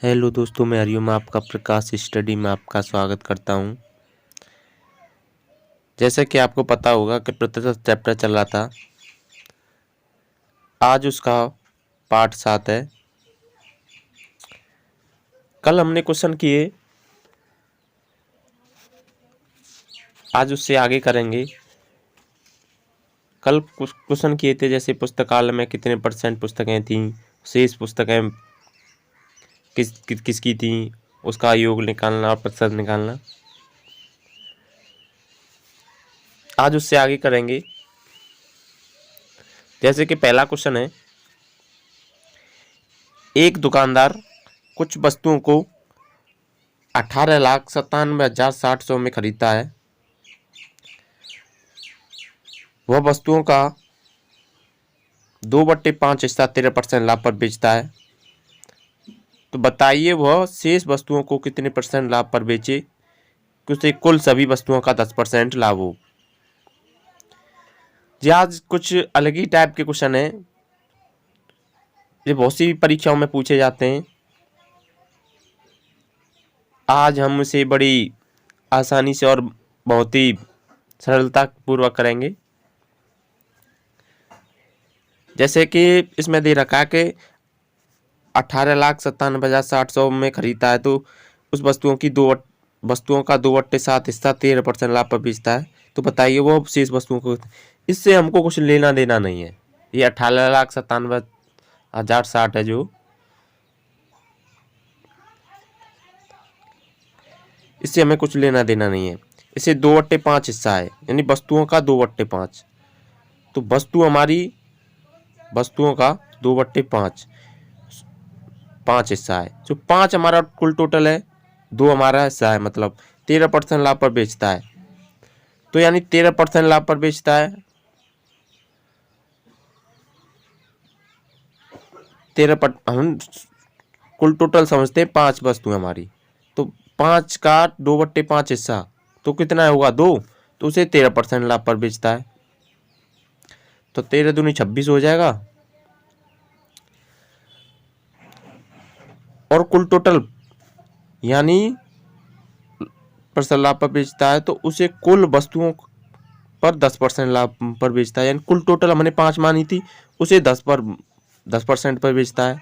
Hello दोस्तों, मैं हरिओम आपका प्रकाश स्टडी में आपका स्वागत करता हूं। जैसे कि आपको पता होगा कि प्रतिशत चैप्टर चल रहा था, आज उसका पार्ट 7 है। कल हमने क्वेश्चन किए, आज उससे आगे करेंगे। कल कुछ क्वेश्चन किए थे, जैसे पुस्तकालय में कितने % पुस्तकें थीं, शेष पुस्तकें किसकी थीं, उसका योग निकालना और प्रतिशत निकालना। आज उससे आगे करेंगे। जैसे कि पहला क्वेश्चन है, एक दुकानदार कुछ वस्तुओं को 18,97,60 में खरीदता है। वह वस्तुओं का 2/5 हिस्सा 13% लाभ पर बेचता है। तो बताइए वह शेष वस्तुओं को कितने % लाभ पर बेचे कि उसे कुल सभी वस्तुओं का 10% लाभ हो। जी, आज कुछ अलग ही टाइप के क्वेश्चन है, ये बहुत सी परीक्षाओं में पूछे जाते हैं। आज हम इसे बड़ी आसानी से और बहुत ही सरलता पूर्वक करेंगे। जैसे कि इसमें दे रखा है कि 18,97,60 में खरीदता है, तो उस वस्तुओं का 2/7 हिस्सा 13% लाभ पर बेचता है। तो बताइए वो शेष वस्तुओं को, इससे हमको कुछ लेना देना नहीं है। ये 18,97,60 है जो, इससे हमें कुछ लेना देना नहीं है। इसे 2/5 हिस्सा है, यानी वस्तुओं का 2/5। तो वस्तुओं का 2/5 हिस्सा है। जो 5 हमारा कुल टोटल है, 2 हमारा हिस्सा है, मतलब 13% लाभ पर बेचता है। तो यानी 13% लाभ पर बेचता है, 13 हम कुल टोटल समझते हैं 5 वस्तु हमारी। तो 5 का 2/5 हिस्सा तो कितना होगा, 2। तो उसे 13% लाभ पर बेचता है। तो 13 दूनी 26 हो जाएगा। और कुल टोटल यानी % लाभ पर बेचता है, तो उसे कुल वस्तुओं पर 10% लाभ पर बेचता है। यानी कुल टोटल हमने 5 मानी थी, उसे 10% पर बेचता है।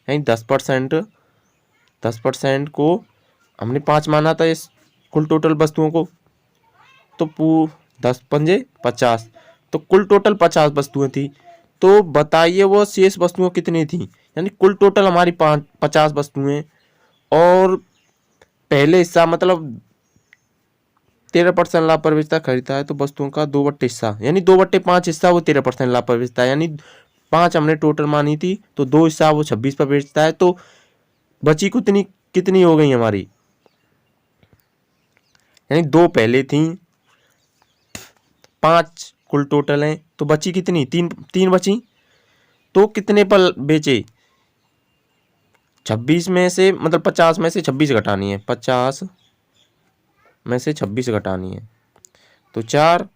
यानी 10% को हमने 5 माना था इस कुल टोटल वस्तुओं को, तो 10×5 = 50। तो कुल टोटल 50 वस्तुएं थी। तो बताइए वो शेष वस्तुएं कितनी थी। यानी कुल टोटल हमारी 50 वस्तुएं, और पहले हिस्सा मतलब 13% लाभ पर बेचता खरीदता है, तो वस्तुओं का 2/5 हिस्सा, यानी 2/5 हिस्सा वो 13% लाभ पर बेचता है। यानी 5 हमने टोटल मानी थी, तो 2 हिस्सा वो 26 पर बेचता है। तो बची कितनी कितनी हो गई हमारी, यानी 2 पहले थी, 5 कुल टोटल हैं, तो बची कितनी, 3 बची। तो कितने पर बेचे, 26 में से, मतलब 50 में से 26 घटानी है, 50 में से 26 घटानी है, तो 4,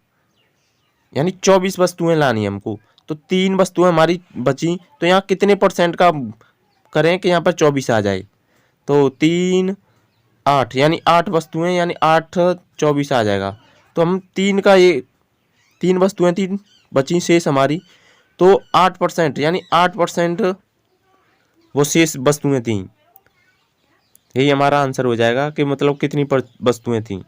यानी 24 वस्तुएं लानी है हमको। तो 3 वस्तुएं हमारी बची, तो यहाँ कितने % का करें कि यहाँ पर 24 आ जाए। तो 3 8, यानी 8 वस्तुएं, यानी 8 24 आ जाएगा। तो हम 3 वस्तुएं, 3 बची शेष हमारी, तो 8%, यानी 8% वो शेष वस्तुएं थी। यही हमारा आंसर हो जाएगा कि मतलब कितनी वस्तुएं थी।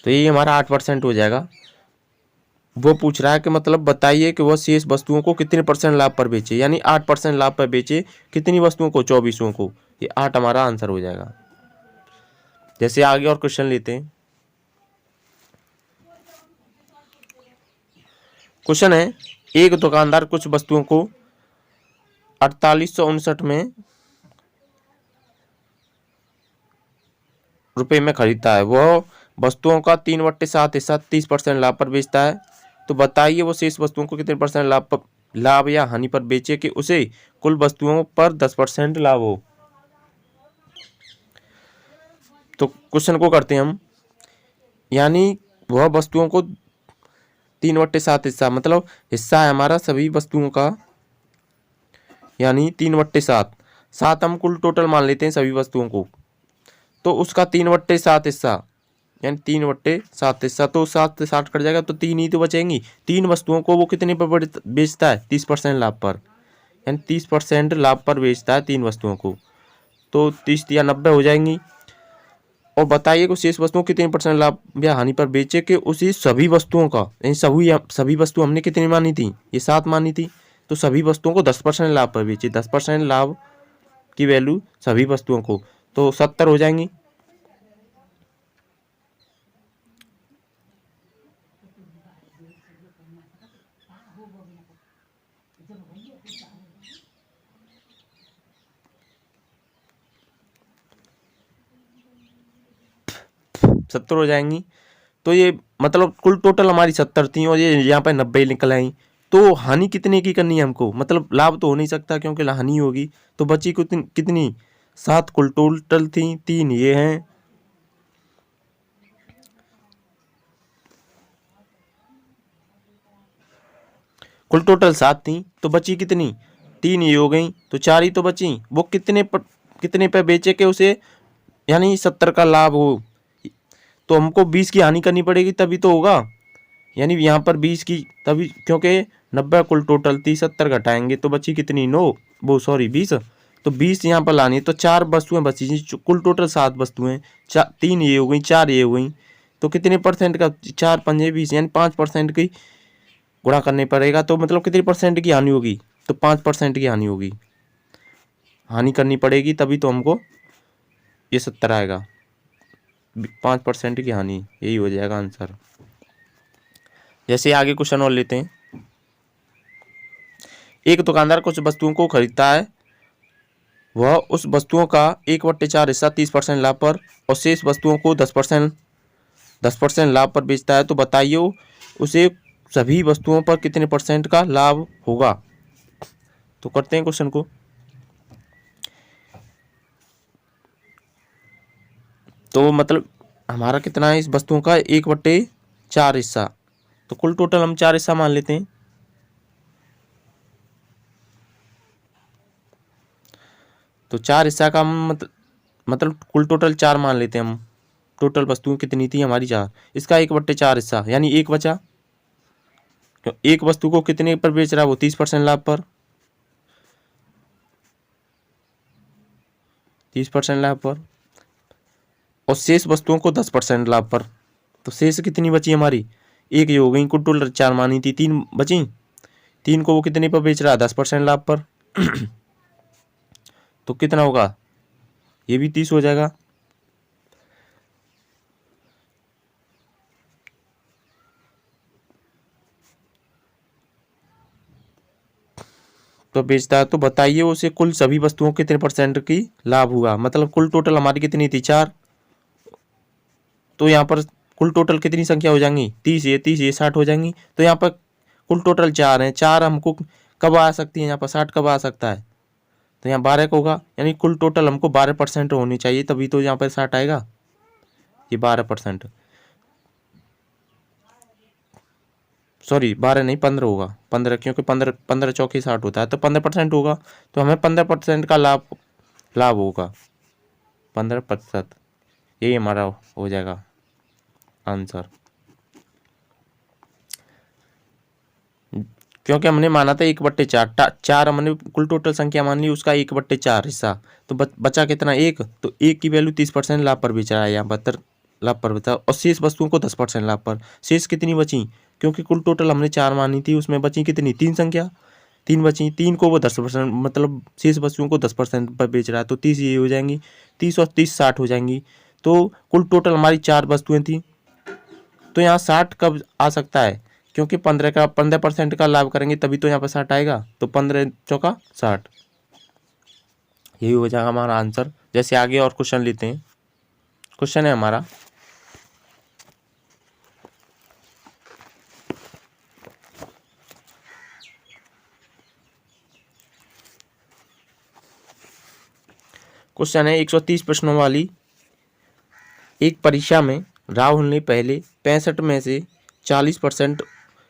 तो यही हमारा 8% हो जाएगा। वो पूछ रहा है कि मतलब बताइए कि वह शेष वस्तुओं को कितने % लाभ पर बेचे, यानी 8% लाभ पर बेचे कितनी वस्तुओं को, 24 को। ये 8 हमारा आंसर हो जाएगा। जैसे आगे और क्वेश्चन लेते हैं। क्वेश्चन है, एक दुकानदार कुछ वस्तुओं को 4859 में रुपए में खरीदता है। वह वस्तुओं का 3/7 हिस्सा 30% लाभ पर बेचता है। तो बताइए वो शेष वस्तुओं को कितने % लाभ या हानि पर बेचे कि उसे कुल वस्तुओं पर 10% लाभ हो। तो क्वेश्चन को करते हैं हम, यानी वह वस्तुओं को 3/7 हिस्सा, मतलब हिस्सा है हमारा सभी वस्तुओं का, यानी 3/7। 7 हम कुल टोटल मान लेते हैं सभी वस्तुओं को, तो उसका 3/7 हिस्सा, यानी 3/7 हिस्सा, तो 7 से 60 कट जाएगा तो 3 ही तो बचेंगी। 3 वस्तुओं को वो कितने पर बेचता है? 30% लाभ पर, यानी 30% लाभ पर बेचता है 3 वस्तुओं को, तो 30 या 90 हो जाएंगी। और बताइए कि शेष वस्तुओं को कितने % लाभ या हानि पर बेचे कि उसी सभी वस्तुओं का, यानी सभी वस्तु हमने कितनी मानी थी? ये 7 मानी थी, तो सभी वस्तुओं को 10% लाभ पर बेचे। 10% लाभ की वैल्यू सभी वस्तुओं को, तो 70 हो जाएंगी। सत्तर हो जाएंगी। तो ये मतलब कुल टोटल हमारी 70 थी और ये यहाँ पे 90 निकल आई। तो हानि कितने की करनी है हमको? मतलब लाभ तो हो नहीं सकता क्योंकि हानि होगी। तो बची कितनी 7 कुल टोटल थी, 3 ये हैं। कुल टोटल 7 थी तो बची कितनी? 3 ये हो गई, तो 4 ही तो बची। वो कितने पे बेचे के उसे, यानी 70 का लाभ हो, तो हमको 20 की हानि करनी पड़ेगी तभी तो होगा। यानी यहाँ पर 20 की, तभी क्योंकि 90 कुल टोटल थी, 70 घटाएंगे तो बची कितनी? 9, वो सॉरी 20। तो 20 यहाँ पर लानी है, तो 4 वस्तुएं बची, कुल टोटल 7 वस्तुएं, 3 ये हो गई, 4 ये हो गई, तो कितने % का? 4 पंजे 20, यानी 5% की गुणा करने पड़ेगा। तो मतलब कितने % की हानि होगी? तो 5% की हानि होगी, हानि करनी पड़ेगी तभी तो हमको ये 70 आएगा। 5% की हानि, यही हो जाएगा आंसर। जैसे आगे क्वेश्चन और लेते हैं। एक दुकानदार कुछ वस्तुओं को खरीदता है, वह उस वस्तुओं का 1/4 हिस्सा 30% लाभ पर और शेष वस्तुओं को 10% लाभ पर बेचता है। तो बताइए उसे सभी वस्तुओं पर कितने % का लाभ होगा? तो करते हैं क्वेश्चन को। तो मतलब हमारा कितना है इस वस्तुओं का? 1/4 हिस्सा, तो कुल टोटल हम 4 हिस्सा मान लेते हैं। तो 4 हिस्सा का हम मतलब कुल टोटल 4 मान लेते हैं हम। टोटल वस्तुएं कितनी थी हमारी? 4। इसका 1/4 हिस्सा, यानी 1 बचा। एक वस्तु को कितने पर बेच रहा है वो? 30% लाभ पर, 30% लाभ पर, और शेष वस्तुओं को 10% लाभ पर। तो शेष कितनी बची हमारी? एक ये हो गई, कुल टोटल 4 मानी थी, 3 बची। 3 को वो कितने पर बेच रहा है? 10% लाभ पर। तो कितना होगा? ये भी 30 हो जाएगा। तो बेचता है, तो बताइए उसे कुल सभी वस्तुओं के कितने % की लाभ हुआ? मतलब कुल टोटल हमारी कितनी थी? 4। तो यहाँ पर कुल टोटल कितनी संख्या हो जाएंगी? 30 ये 60 हो जाएंगी। तो यहाँ पर कुल टोटल 4 हैं, 4 हमको कब आ सकती है? यहाँ पर 60 कब आ सकता है? तो यहाँ 12 का होगा, यानी कुल टोटल हमको 12% होनी चाहिए तभी तो यहाँ पर 60 आएगा। ये 12%, सॉरी 12 नहीं 15 होगा, 15, क्योंकि 15 चौके 60 होता है, तो 15% होगा। तो हमें 15% का लाभ होगा, 15%। यही हमारा हो जाएगा आंसर, क्योंकि हमने माना था 1/4। 4 हमने कुल टोटल संख्या मान ली, उसका 1/4 हिस्सा। तो बचा कितना? 1। तो 1 की वैल्यू 30% लाभ पर बेच रहा है, यहाँ 72 लाभ पर बता, और शेष वस्तुओं को 10% लाभ पर। शेष कितनी बची? क्योंकि कुल टोटल हमने 4 मानी थी, उसमें बची कितनी? 3 संख्या, 3 बची। 3 को वो 10%, मतलब शेष वस्तुओं को 10% पर बेच रहा है, तो 30 ये हो जाएंगी। 30 और 30 60 हो जाएंगी। तो कुल टोटल हमारी 4 वस्तुएं थी, तो यहाँ 60 कब आ सकता है? क्योंकि 15% का लाभ करेंगे तभी तो यहाँ पर 60 आएगा। तो 15 चौका 60, यही हो जाएगा हमारा आंसर। जैसे आगे और क्वेश्चन लेते हैं। क्वेश्चन है हमारा, क्वेश्चन है 130 प्रश्नों वाली एक परीक्षा में राहुल ने पहले 65 में से 40%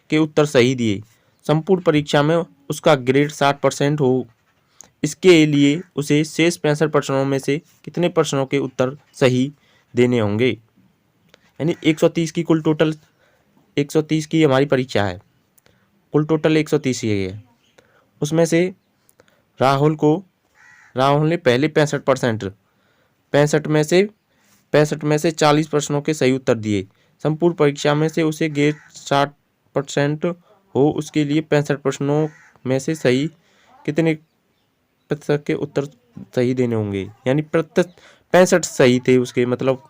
के उत्तर सही दिए, संपूर्ण परीक्षा में उसका ग्रेड 60% हो, इसके लिए उसे शेष 65 प्रश्नों में से कितने प्रश्नों के उत्तर सही देने होंगे। यानी 130 की कुल टोटल 130 की हमारी परीक्षा है, कुल टोटल 130 ही है। उसमें से राहुल ने पहले 65 में से 40 प्रश्नों के सही उत्तर दिए, संपूर्ण परीक्षा में से उसे ग्रेड 60% हो, उसके लिए 65 प्रश्नों में से सही कितने प्रतिशत के उत्तर सही देने होंगे। यानी 65 सही थे उसके, मतलब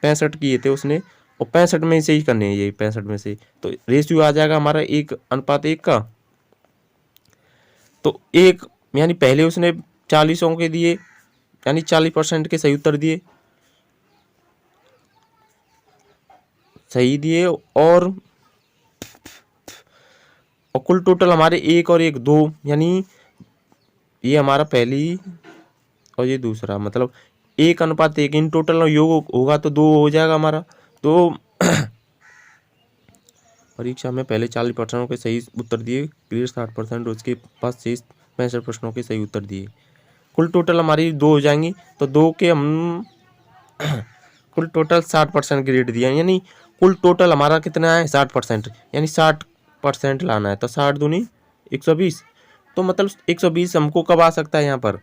65 किए थे उसने, और 65 में से ही करने हैं ये 65 में से, तो रेशियो आ जाएगा हमारा 1:1 का। तो एक यानी पहले उसने 40 के दिए, यानी 40% के सही उत्तर दिए, और कुल टोटल हमारे 1 और 1 2, यानी ये हमारा पहली और ये दूसरा, मतलब 1:1 इन टोटल योग होगा तो 2 हो जाएगा हमारा। तो परीक्षा में पहले 40 प्रश्नों के सही उत्तर दिए, ग्रेड 60%, उसके पास शेष 65 प्रश्नों के सही उत्तर दिए, कुल टोटल हमारी 2 हो जाएंगी। तो 2 के हम कुल टोटल 60% ग्रेड दिया, यानी कुल टोटल हमारा कितना है 60%, यानी 60% लाना है। तो 60 दूनी 120, तो मतलब 120 हमको कब आ सकता है यहाँ पर,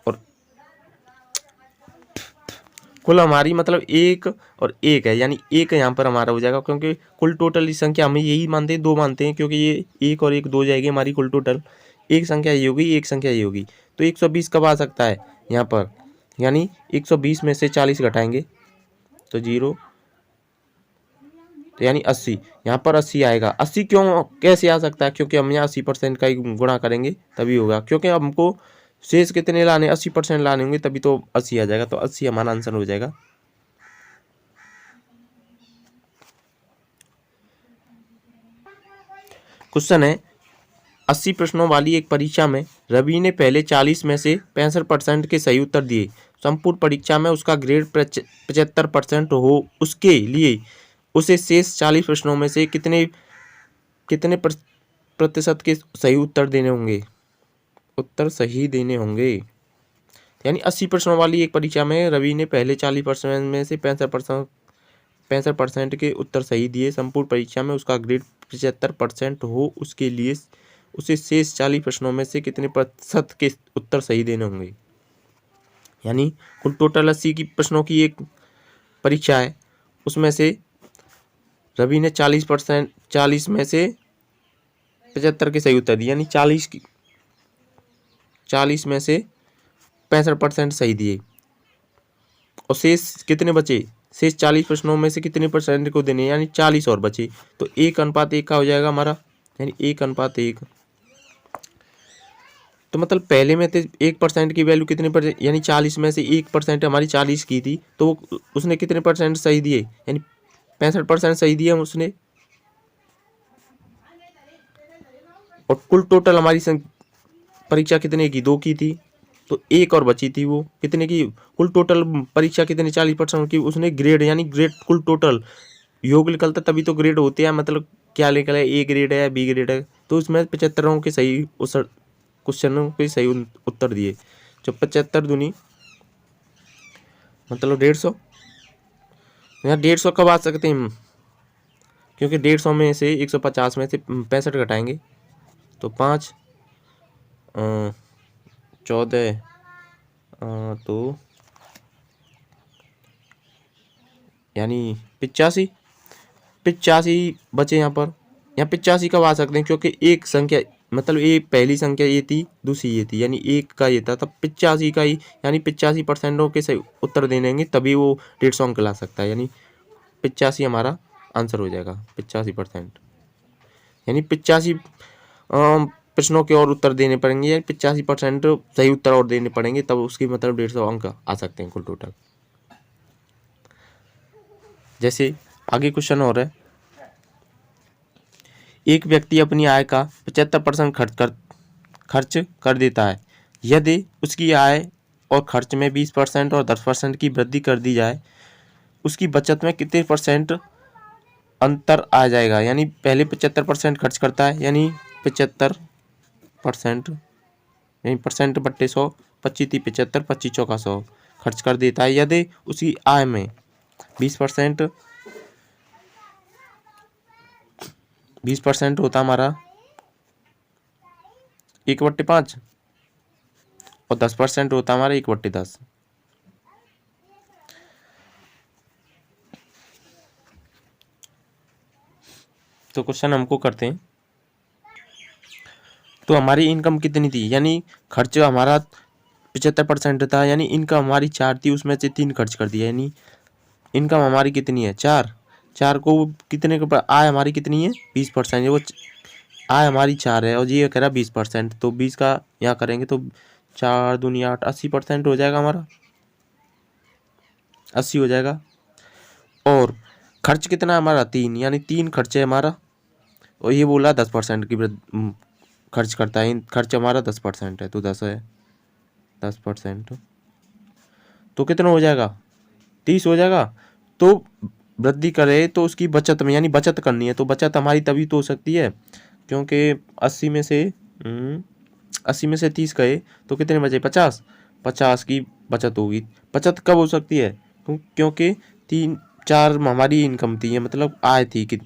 और कुल हमारी मतलब 1 और 1 है, यानी 1 यहाँ पर हमारा हो जाएगा, क्योंकि कुल टोटल की संख्या हमें यही मानते हैं, 2 मानते हैं, क्योंकि ये 1 और 1 2 जाएगी हमारी कुल टोटल, एक संख्या ये होगी, एक संख्या ये होगी। तो 120 कब आ सकता है यहाँ पर, यानी 120 में से 40 घटाएंगे तो 0, तो यानी 80, यहाँ पर 80 आएगा। 80 क्यों कैसे आ सकता है, क्योंकि हम यहाँ 80% का ही गुणा करेंगे तभी होगा, क्योंकि हमको शेष कितने लाने 80% लाने होंगे, तभी तो 80 आ जाएगा। तो 80 हमारा आंसर हो जाएगा। क्वेश्चन है, 80 प्रश्नों वाली एक परीक्षा में रवि ने पहले 40 में से 65% के सही उत्तर दिए, संपूर्ण परीक्षा में उसका ग्रेड 75% हो, उसके लिए उसे शेष 40 प्रश्नों में से कितने प्रतिशत के सही उत्तर सही देने होंगे। यानी 80 प्रश्नों वाली एक परीक्षा में रवि ने पहले 40% में से 65% के उत्तर सही दिए, संपूर्ण परीक्षा में उसका ग्रेड 75% हो, उसके लिए उसे शेष 40 प्रश्नों में से कितने प्रतिशत के उत्तर सही देने होंगे। यानी कुल टोटल 80 की प्रश्नों की एक परीक्षा है, उसमें से रवि ने 40 में से 75 के सही उत्तर दिए, यानी 40 में से 65% सही दिए, और शेष कितने बचे, शेष 40 प्रश्नों में से कितने परसेंट को देने, यानी 40 और बचे, तो 1:1 का हो जाएगा हमारा, यानी 1:1। तो मतलब पहले में थे 1% की वैल्यू कितने परसेंट, यानी 40 में से 1% हमारी 40 की थी, तो उसने कितने परसेंट सही दिए, यानी 65% सही दिए उसने, और कुल टोटल हमारी परीक्षा कितने की 2 की थी, तो 1 और बची थी, वो कितने की, कुल टोटल परीक्षा कितने 40% की, उसने ग्रेड, यानी ग्रेड कुल टोटल योग निकलता तभी तो ग्रेड होते हैं, मतलब क्या निकला है, ए ग्रेड है या बी ग्रेड है, तो उसमें 75 के सही क्वेश्चनों के सही उत्तर दिए। जो 75 दूनी मतलब 150, यहाँ 150 कब आ सकते हैं हम, क्योंकि 150 में से 150 में से 65 घटाएंगे तो 5 14 तो यानी 85 बचे यहाँ पर। यहाँ 85 कब आ सकते हैं, क्योंकि एक संख्या मतलब एक पहली संख्या ये थी, दूसरी ये थी, यानी एक का ये था, तब 85 का ही, यानी 85% के सही उत्तर देंगे तभी वो 150 अंक ला सकता है, यानी 85 हमारा आंसर हो जाएगा। 85%, यानी 85 प्रश्नों के और उत्तर देने पड़ेंगे, यानी 85% सही उत्तर और देने पड़ेंगे, तब उसकी मतलब 150 अंक आ सकते हैं कुल टोटल। जैसे आगे क्वेश्चन और है, एक व्यक्ति अपनी आय का 75% खर्च कर देता है, यदि उसकी आय और खर्च में 20% और 10% की वृद्धि कर दी जाए, उसकी बचत में कितने % अंतर आ जाएगा, यानी पहले 75% खर्च करता है, यानी 75% यानी परसेंट बट्टे 100, 25 30 75, 25 चौका 100 खर्च कर देता है। यदि उसकी आय में 20% 20% होता हमारा 1/5 और 10% होता हमारा 1/10। तो क्वेश्चन हमको करते हैं, तो हमारी इनकम कितनी थी, यानी खर्च हमारा 75% था, यानी इनकम हमारी 4 थी, उसमें से 3 खर्च कर दिया, यानी इनकम हमारी कितनी है 4। 4 को कितने के ऊपर, आय हमारी कितनी है 20%, वो आय हमारी 4 है और ये कह रहा 20%, तो 20 का यहाँ करेंगे तो 4 दूनी 8, 80% हो जाएगा हमारा, 80 हो जाएगा। और खर्च कितना है हमारा 3, यानी 3 खर्च है हमारा, और ये बोला 10% की खर्च करता है, खर्च हमारा 10% है, तो 10 है 10%, तो कितना हो जाएगा 30 हो जाएगा। तो वृद्धि करे तो उसकी बचत में, यानी बचत करनी है, तो बचत हमारी तभी तो हो सकती है, क्योंकि 80 में से 30 गए तो कितने बचे 50, 50 की बचत होगी। बचत कब हो सकती है, क्योंकि 4 हमारी इनकम थी, मतलब आय थी कि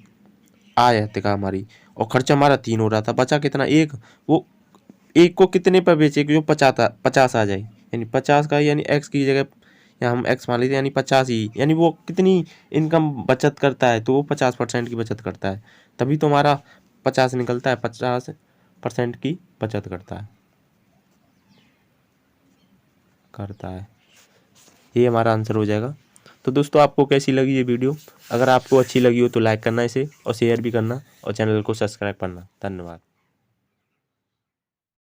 आय है का हमारी, और खर्चा हमारा 3 हो रहा था, बचा कितना 1, वो 1 को कितने पर बेचे कि जो 50 आ जाए, यानी 50 का, यानी x की जगह या हम x मान लीजिए, यानी 50 ही, यानी वो कितनी इनकम बचत करता है, तो वो 50% की बचत करता है, तभी तो हमारा 50 निकलता है, 50% की बचत करता है। ये हमारा आंसर हो जाएगा। तो दोस्तों आपको कैसी लगी ये वीडियो, अगर आपको अच्छी लगी हो तो लाइक करना इसे, और शेयर भी करना, और चैनल को सब्सक्राइब करना। धन्यवाद।